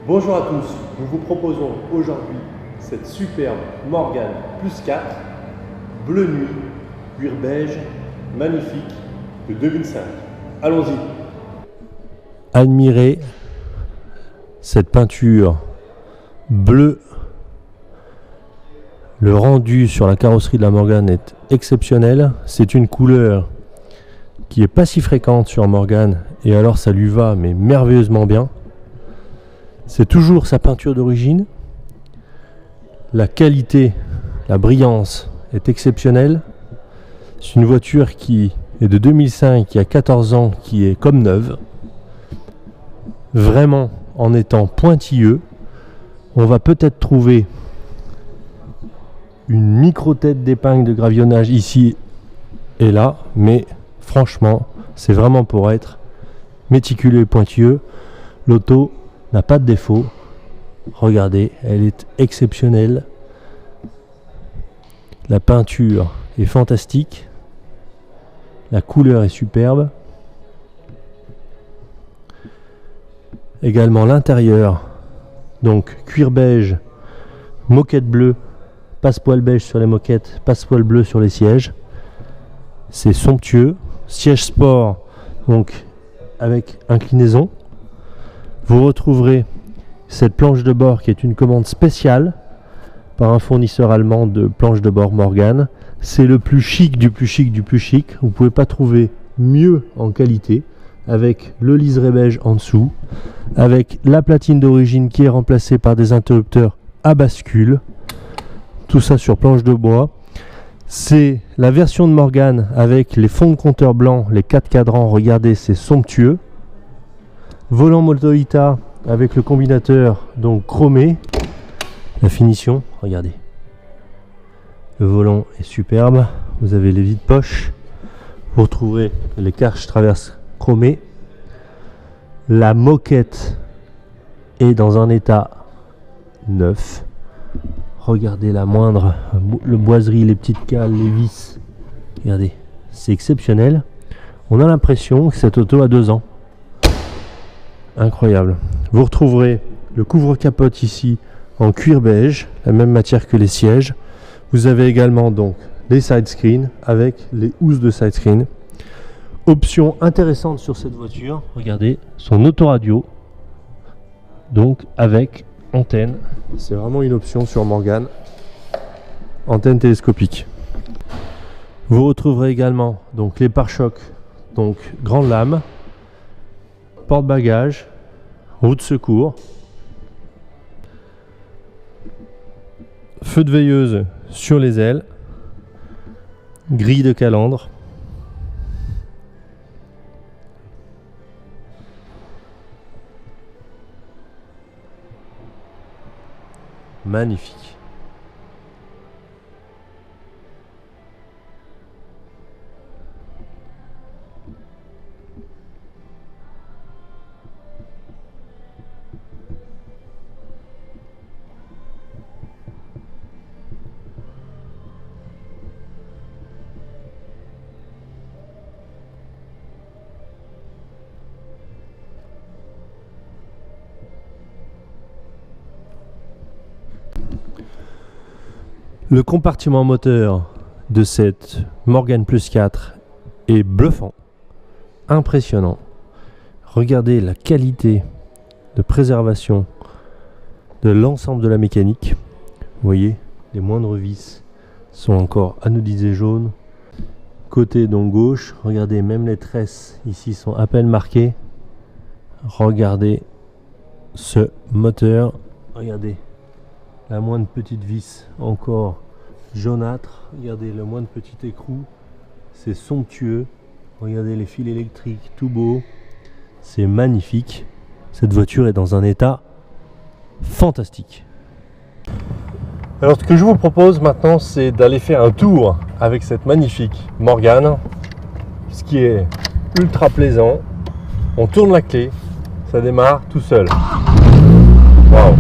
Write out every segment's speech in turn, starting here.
Bonjour à tous, nous vous proposons aujourd'hui cette superbe Morgan Plus 4 bleu nuit, cuir beige, magnifique de 2005. Allons-y. Admirez cette peinture bleue. Le rendu sur la carrosserie de la Morgan est exceptionnel. C'est une couleur qui est pas si fréquente sur Morgan et alors ça lui va mais merveilleusement bien. C'est toujours sa peinture d'origine. La qualité, la brillance est exceptionnelle. C'est une voiture qui est de 2005, qui a 14 ans, qui est comme neuve. Vraiment en étant pointilleux. On va peut-être trouver une micro-tête d'épingle de gravillonnage ici et là, mais franchement, c'est vraiment pour être méticuleux et pointilleux. L'auto n'a pas de défaut. Regardez, elle est exceptionnelle. La peinture est fantastique. La couleur est superbe. Également l'intérieur, donc cuir beige, moquette bleue, passepoil beige sur les moquettes, passepoil bleu sur les sièges. C'est somptueux. Siège sport, donc avec inclinaison. Vous retrouverez cette planche de bord qui est une commande spéciale par un fournisseur allemand de planches de bord Morgan. C'est le plus chic du plus chic du plus chic. Vous ne pouvez pas trouver mieux en qualité, avec le liseré beige en dessous, avec la platine d'origine qui est remplacée par des interrupteurs à bascule. Tout ça sur planche de bois. C'est la version de Morgan avec les fonds de compteur blancs, les 4 cadrans. Regardez, c'est somptueux. Volant Motoita avec le combinateur donc chromé. La finition, regardez. Le volant est superbe. Vous avez les vides-poches. Vous retrouverez les carches traverses chromées. La moquette est dans un état neuf. Regardez la moindre, le boiserie, les petites cales, les vis. Regardez, c'est exceptionnel. On a l'impression que cette auto a 2 ans. Incroyable. Vous retrouverez le couvre-capote ici en cuir beige, la même matière que les sièges. Vous avez également donc les side screens avec les housses de side screen. Option intéressante sur cette voiture, regardez, son autoradio, donc avec antenne. C'est vraiment une option sur Morgan. Antenne télescopique. Vous retrouverez également donc les pare-chocs, donc grande lame, porte-bagages, roue de secours, feu de veilleuse sur les ailes, grille de calandre. Magnifique. Le compartiment moteur de cette Morgan Plus 4 est bluffant, impressionnant. Regardez la qualité de préservation de l'ensemble de la mécanique. Vous voyez, les moindres vis sont encore anodisées jaunes. Côté donc gauche, regardez, même les tresses ici sont à peine marquées. Regardez ce moteur, regardez. La moindre petite vis encore jaunâtre. Regardez le moindre petit écrou. C'est somptueux. Regardez les fils électriques, tout beau. C'est magnifique. Cette voiture est dans un état fantastique. Alors ce que je vous propose maintenant, c'est d'aller faire un tour avec cette magnifique Morgan. Ce qui est ultra plaisant. On tourne la clé. Ça démarre tout seul. Waouh!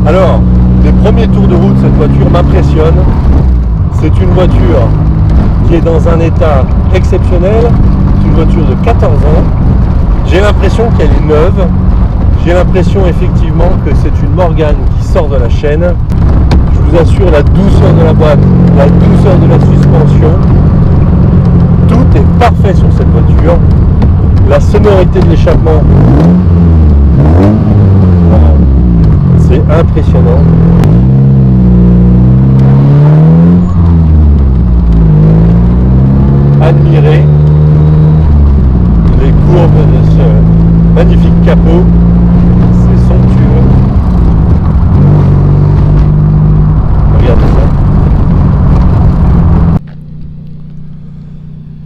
Alors, les premiers tours de route, cette voiture m'impressionne. C'est une voiture qui est dans un état exceptionnel. C'est une voiture de 14 ans. J'ai l'impression qu'elle est neuve. J'ai l'impression effectivement que c'est une Morgane qui sort de la chaîne. Je vous assure, la douceur de la boîte, la douceur de la suspension, tout est parfait sur cette voiture. La sonorité de l'échappement, c'est impressionnant. Admirez les courbes de ce magnifique capot, c'est somptueux. Regardez ça.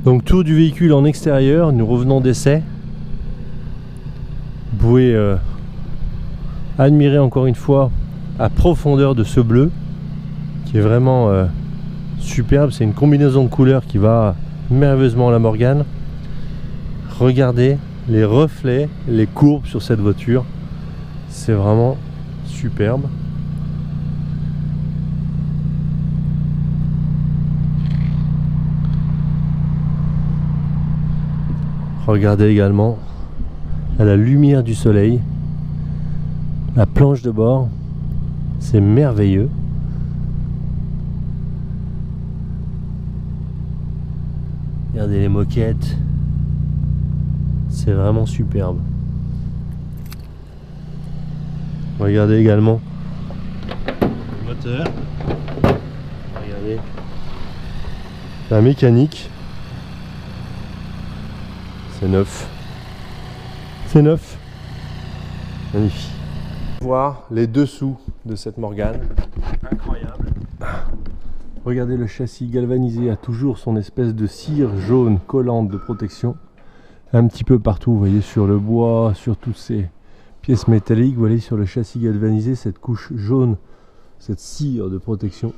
Donc tour du véhicule en extérieur, nous revenons d'essai. Vous pouvez admirer encore une fois la profondeur de ce bleu qui est vraiment superbe. C'est une combinaison de couleurs qui va merveilleusement à la Morgane. Regardez les reflets, les courbes sur cette voiture, c'est vraiment superbe. Regardez également à la lumière du soleil, la planche de bord, c'est merveilleux. Regardez les moquettes, c'est vraiment superbe. Regardez également le moteur, regardez la mécanique, c'est neuf. C'est neuf. Magnifique. Voir les dessous de cette Morgane. Incroyable. Regardez le châssis galvanisé, a toujours son espèce de cire jaune collante de protection. Un petit peu partout, vous voyez, sur le bois, sur toutes ces pièces métalliques. Vous voyez sur le châssis galvanisé cette couche jaune, cette cire de protection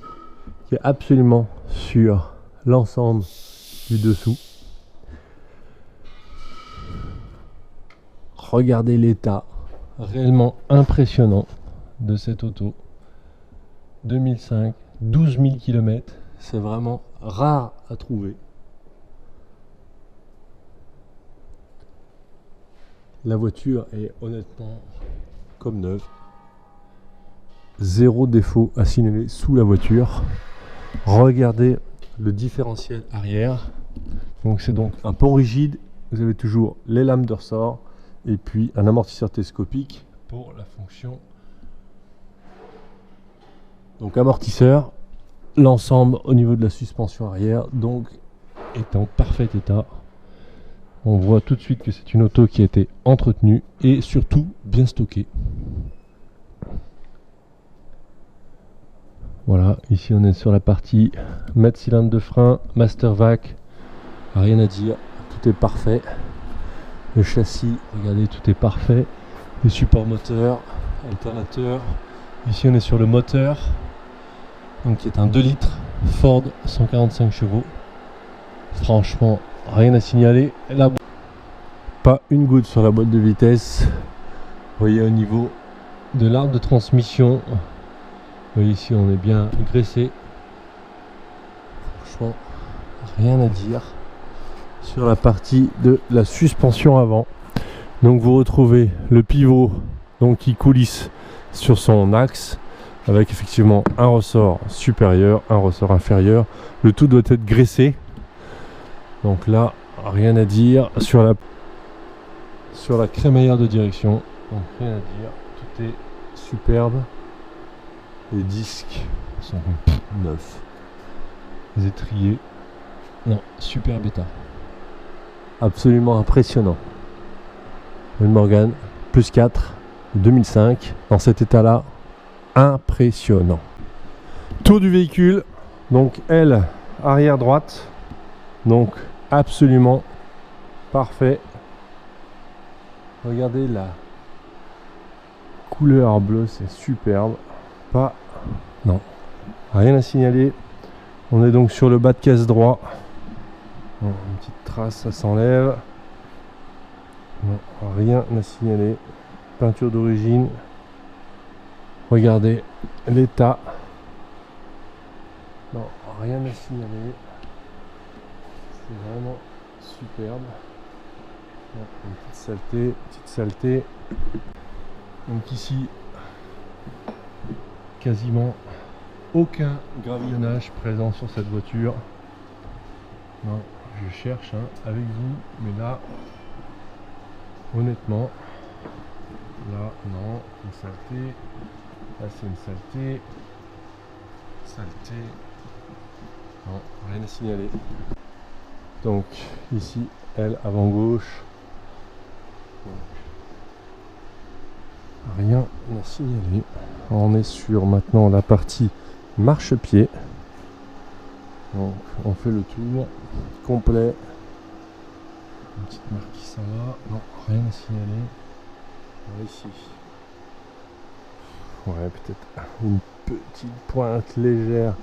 qui est absolument sur l'ensemble du dessous. Regardez l'état réellement impressionnant de cette auto. 2005, 12 000 km, c'est vraiment rare à trouver. La voiture est honnêtement comme neuve. Zéro défaut à signaler sous la voiture. Regardez le différentiel arrière. Donc c'est donc un pont rigide. Vous avez toujours les lames de ressort. Et puis un amortisseur télescopique pour la fonction. Donc amortisseur, l'ensemble au niveau de la suspension arrière donc est en parfait état. On voit tout de suite que c'est une auto qui a été entretenue et surtout bien stockée. Voilà, ici on est sur la partie mètre cylindre de frein, master vac, rien à dire, tout est parfait. Le châssis, regardez, tout est parfait. Les supports moteurs, alternateur. Ici, on est sur le moteur, donc qui est un 2 litres Ford 145 chevaux. Franchement, rien à signaler. Là, pas une goutte sur la boîte de vitesse. Vous voyez au niveau de l'arbre de transmission. Vous voyez ici, on est bien graissé. Franchement, rien à dire. Sur la partie de la suspension avant, donc vous retrouvez le pivot donc qui coulisse sur son axe avec effectivement un ressort supérieur, un ressort inférieur, le tout doit être graissé, donc là rien à dire. Sur la crémaillère de direction, donc rien à dire, tout est superbe, les disques sont neufs, les étriers, non, superbe état. Absolument impressionnant. Une Morgane plus 4 2005 dans cet état là, impressionnant. Tour du véhicule, donc aile arrière droite, donc absolument parfait. Regardez la couleur bleue, c'est superbe. Pas, non, rien à signaler. On est donc sur le bas de caisse droit. Bon, une petite trace, ça s'enlève. Rien à signaler. Peinture d'origine. Regardez l'état. Non, rien à signaler. C'est vraiment superbe. Bon, une petite saleté, Donc ici, quasiment aucun gravillonnage présent sur cette voiture. Non, je cherche avec vous, mais là, honnêtement, là, non, une saleté. Là, c'est une saleté. Saleté. Non, rien à signaler. Donc, ici, elle, avant gauche. Rien à signaler. On est sur maintenant la partie marchepied. Donc, on fait le tour complet. Une petite marque qui s'en va. Non, rien à signaler. Ici. Ouais, peut-être une petite pointe légère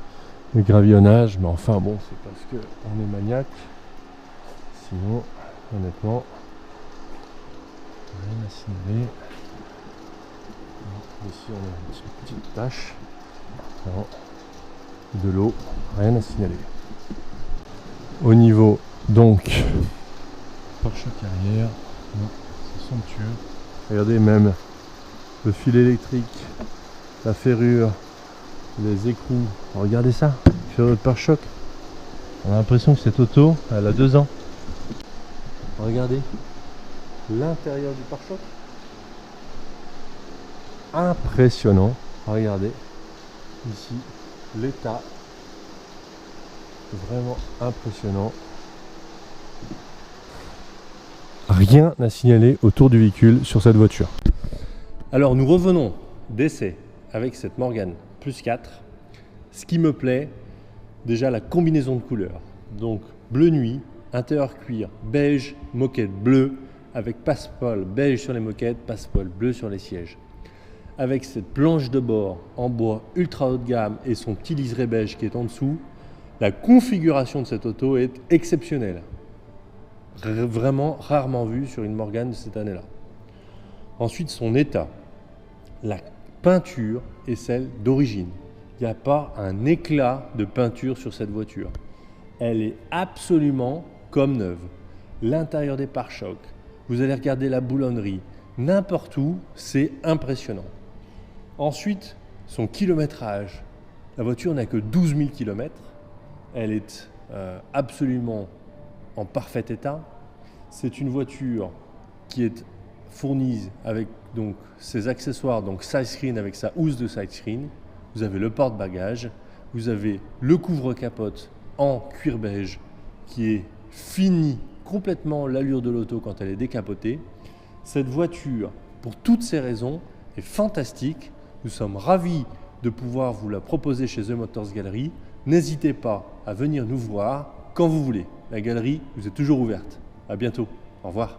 de gravillonnage, mais enfin bon, c'est parce que on est maniaque. Sinon, honnêtement, rien à signaler. Ici, on a une petite tache. Non, de l'eau, rien à signaler. Au niveau donc pare-choc arrière, non, c'est somptueux. Regardez même le fil électrique, la ferrure, les écrous. Regardez ça, ferrure de pare-choc. On a l'impression que cette auto, elle a 2 ans. Regardez l'intérieur du pare-choc. Impressionnant. Regardez ici l'état. Vraiment impressionnant. Rien à signaler autour du véhicule sur cette voiture. Alors nous revenons d'essai avec cette Morgan Plus 4. Ce qui me plaît, déjà la combinaison de couleurs. Donc bleu nuit, intérieur cuir, beige, moquette bleue, avec passepoil beige sur les moquettes, passepoil bleu sur les sièges. Avec cette planche de bord en bois ultra haut de gamme et son petit liseré beige qui est en dessous, la configuration de cette auto est exceptionnelle. Vraiment rarement vue sur une Morgan de cette année-là. Ensuite, son état. La peinture est celle d'origine. Il n'y a pas un éclat de peinture sur cette voiture. Elle est absolument comme neuve. L'intérieur des pare-chocs, vous allez regarder la boulonnerie, n'importe où, c'est impressionnant. Ensuite, son kilométrage. La voiture n'a que 12 000 km. Elle est absolument en parfait état. C'est une voiture qui est fournie avec donc ses accessoires, donc side screen avec sa housse de side screen. Vous avez le porte-bagages, vous avez le couvre-capote en cuir beige qui est fini complètement l'allure de l'auto quand elle est décapotée. Cette voiture, pour toutes ces raisons, est fantastique. Nous sommes ravis de pouvoir vous la proposer chez The Motors Gallery. N'hésitez pas à venir nous voir quand vous voulez. La galerie vous est toujours ouverte. À bientôt. Au revoir.